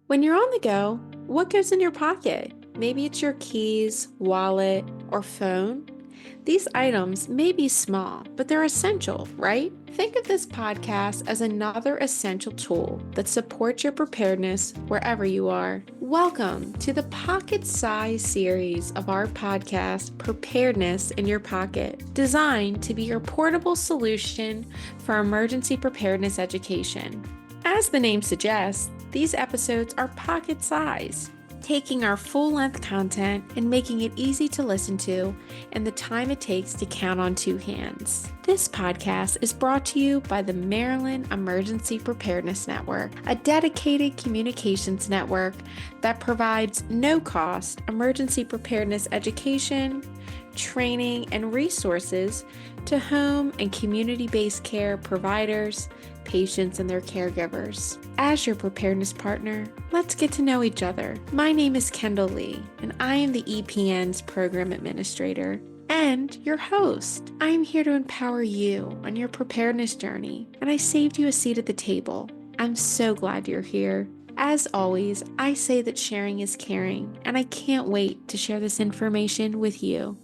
When you're on the go, what goes in your pocket? Maybe it's your keys, wallet, or phone. These items may be small, but they're essential, right? Think of this podcast as another essential tool that supports your preparedness wherever you are. Welcome to the pocket size series of our podcast, Preparedness in Your Pocket, designed to be your portable solution for emergency preparedness education. As the name suggests, these episodes are pocket size, taking our full-length content and making it easy to listen to in the time it takes to count on two hands. This podcast is brought to you by the Maryland Emergency Preparedness Network, a dedicated communications network that provides no-cost emergency preparedness education, training, and resources to home and community-based care providers, patients, and their caregivers. As your preparedness partner, let's get to know each other. My name is Kendal Lee, and I am the EPN's Program Administrator and your host. I am here to empower you on your preparedness journey, and I saved you a seat at the table. I'm so glad you're here. As always, I say that sharing is caring, and I can't wait to share this information with you.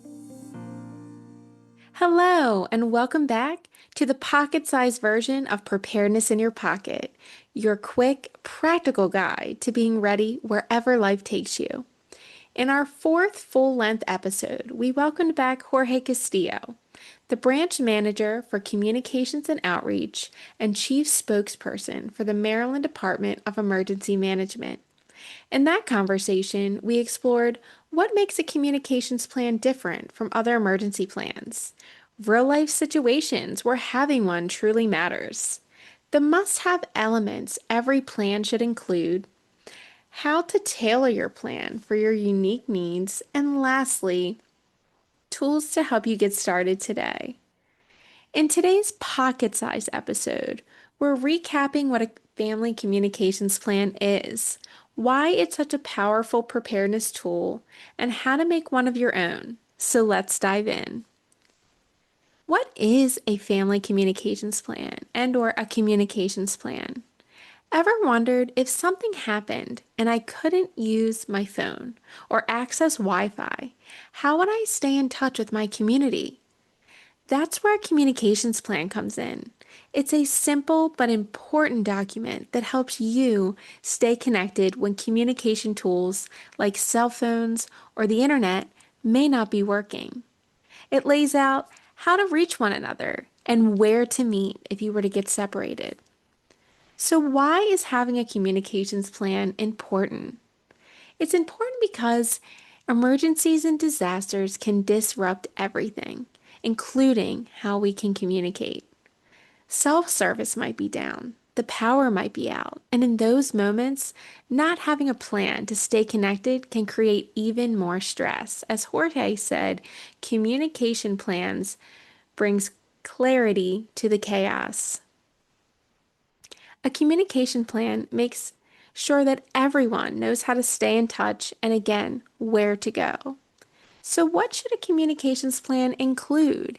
Hello, and welcome back to the pocket-sized version of Preparedness in Your Pocket, your quick, practical guide to being ready wherever life takes you. In our fourth full-length episode, we welcomed back Jorge Castillo, the branch manager for communications and outreach and chief spokesperson for the Maryland Department of Emergency Management. In that conversation, we explored what makes a communications plan different from other emergency plans, real-life situations where having one truly matters, the must-have elements every plan should include, how to tailor your plan for your unique needs, and lastly, tools to help you get started today. In today's pocket-sized episode, we're recapping what a family communications plan is, why it's such a powerful preparedness tool, and how to make one of your own. So let's dive in. What is a family communications plan and/or a communications plan? Ever wondered if something happened and I couldn't use my phone or access Wi-Fi, how would I stay in touch with my community? That's where a communications plan comes in. It's a simple but important document that helps you stay connected when communication tools like cell phones or the internet may not be working. It lays out how to reach one another and where to meet if you were to get separated. So why is having a communications plan important? It's important because emergencies and disasters can disrupt everything, including how we can communicate. Self-service might be down, the power might be out, and in those moments, not having a plan to stay connected can create even more stress. As Jorge said, communication plans brings clarity to the chaos. A communication plan makes sure that everyone knows how to stay in touch and again, where to go. So what should a communications plan include?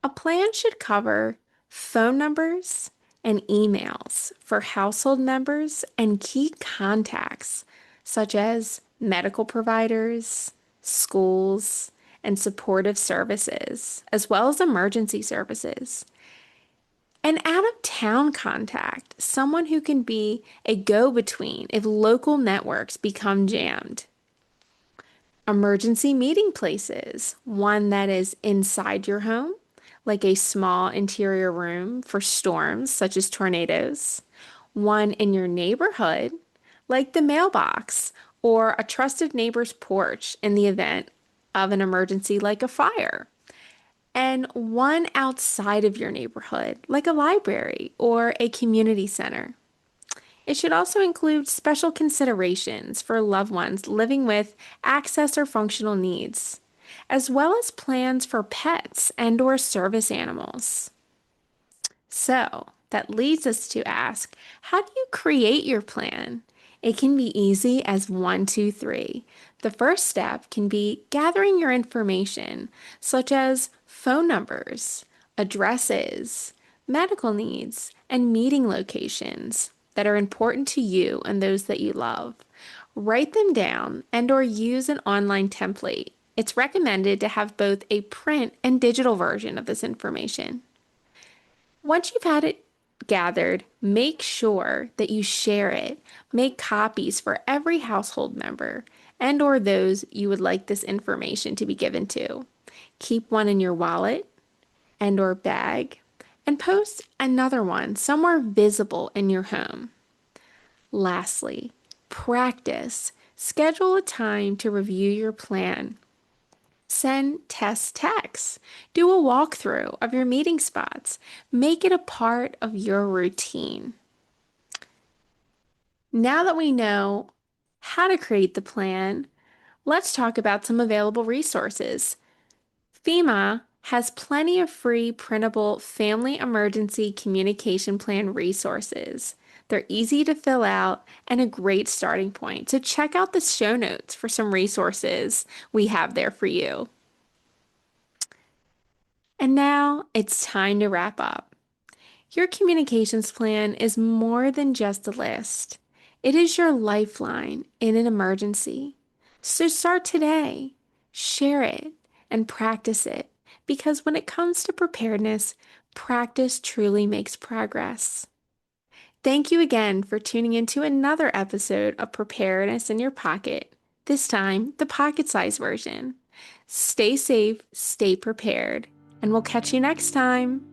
A plan should cover phone numbers and emails for household members and key contacts, such as medical providers, schools, and supportive services, as well as emergency services. An out-of-town contact, someone who can be a go-between if local networks become jammed. Emergency meeting places, one that is inside your home, like a small interior room for storms such as tornadoes, one in your neighborhood, like the mailbox or a trusted neighbor's porch in the event of an emergency like a fire, and one outside of your neighborhood, like a library or a community center. It should also include special considerations for loved ones living with access or functional needs, as well as plans for pets and/or service animals. So that leads us to ask, how do you create your plan? It can be easy as 1, 2, 3. The first step can be gathering your information, such as phone numbers, addresses, medical needs, and meeting locations. that are important to you and those that you love. Write them down and/or use an online template. It's recommended to have both a print and digital version of this information. Once you've had it gathered, make sure that you share it. Make copies for every household member and/or those you would like this information to be given to. Keep one in your wallet and/or bag and post another one somewhere visible in your home. Lastly, practice. Schedule a time to review your plan. Send test texts. Do a walkthrough of your meeting spots. Make it a part of your routine. Now that we know how to create the plan, let's talk about some available resources. FEMA has plenty of free printable family emergency communication plan resources. They're easy to fill out and a great starting point. So check out the show notes for some resources we have there for you. And now it's time to wrap up. Your communications plan is more than just a list. It is your lifeline in an emergency. So start today, share it, and practice it, because when it comes to preparedness, practice truly makes progress. Thank you again for tuning into another episode of Preparedness in Your Pocket, this time the pocket-sized version. Stay safe, stay prepared, and we'll catch you next time.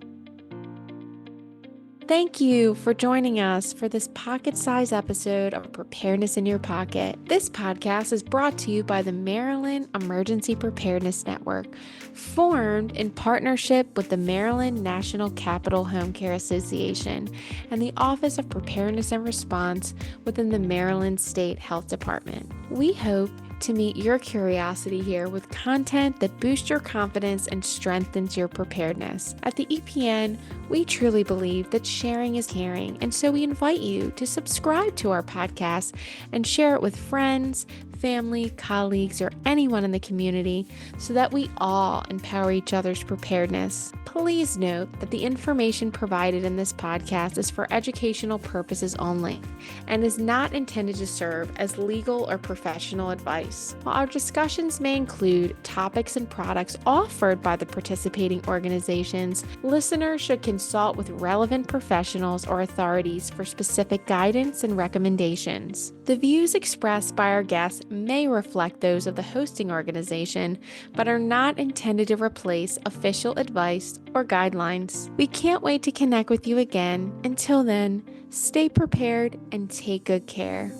Thank you for joining us for this pocket-sized episode of Preparedness in Your Pocket. This podcast is brought to you by the Maryland Emergency Preparedness Network, formed in partnership with the Maryland National Capital Home Care Association and the Office of Preparedness and Response within the Maryland State Health Department. We hope to meet your curiosity here with content that boosts your confidence and strengthens your preparedness. At the EPN, we truly believe that sharing is caring, and so we invite you to subscribe to our podcast and share it with friends, family, colleagues, or anyone in the community so that we all empower each other's preparedness. Please note that the information provided in this podcast is for educational purposes only and is not intended to serve as legal or professional advice. While our discussions may include topics and products offered by the participating organizations, listeners should consult with relevant professionals or authorities for specific guidance and recommendations. The views expressed by our guests may reflect those of the hosting organization, but are not intended to replace official advice or guidelines. We can't wait to connect with you again. Until then, stay prepared and take good care.